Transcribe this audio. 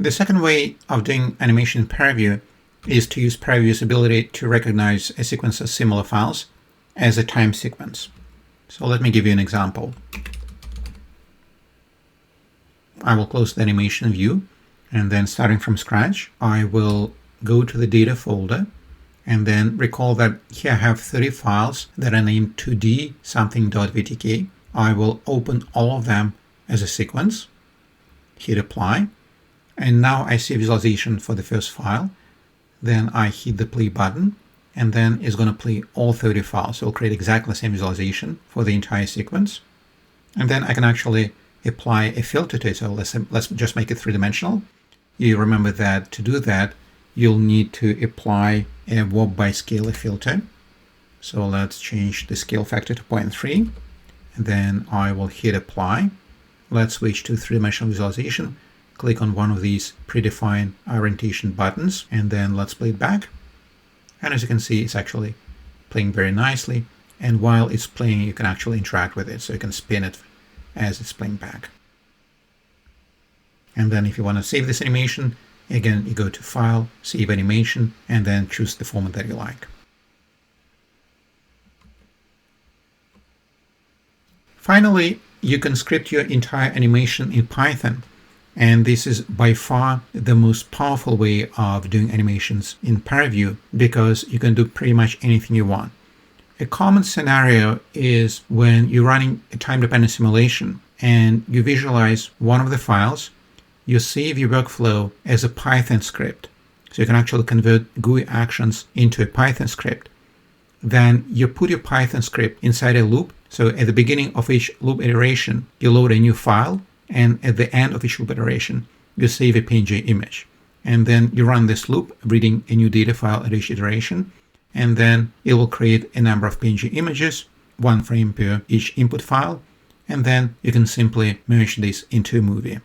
The second way of doing animation in ParaView is to use ParaView's ability to recognize a sequence of similar files as a time sequence. So let me give you an example. I will close the animation view, and then starting from scratch, I will go to the data folder, and then recall that here I have 30 files that are named 2D something.vtk. I will open all of them as a sequence, hit apply, and now I see a visualization for the first file. Then I hit the play button, and then it's going to play all 30 files. So it'll create exactly the same visualization for the entire sequence. And then I can actually apply a filter to it. So let's just make it three-dimensional. You remember that to do that, you'll need to apply a warp by scalar filter. So let's change the scale factor to 0.3. And then I will hit apply. Let's switch to three-dimensional visualization. Click on one of these predefined orientation buttons, and then let's play it back. And as you can see, it's actually playing very nicely. And while it's playing, you can actually interact with it. So you can spin it as it's playing back. And then if you want to save this animation, again, you go to File, Save Animation, and then choose the format that you like. Finally, you can script your entire animation in Python. And this is by far the most powerful way of doing animations in ParaView, because you can do pretty much anything you want. A common scenario is when you're running a time-dependent simulation and you visualize one of the files, you save your workflow as a Python script. So you can actually convert GUI actions into a Python script. Then you put your Python script inside a loop. So at the beginning of each loop iteration, you load a new file. And at the end of each loop iteration, you save a PNG image. And then you run this loop, reading a new data file at each iteration. And then it will create a number of PNG images, one frame per each input file. And then you can simply merge this into a movie.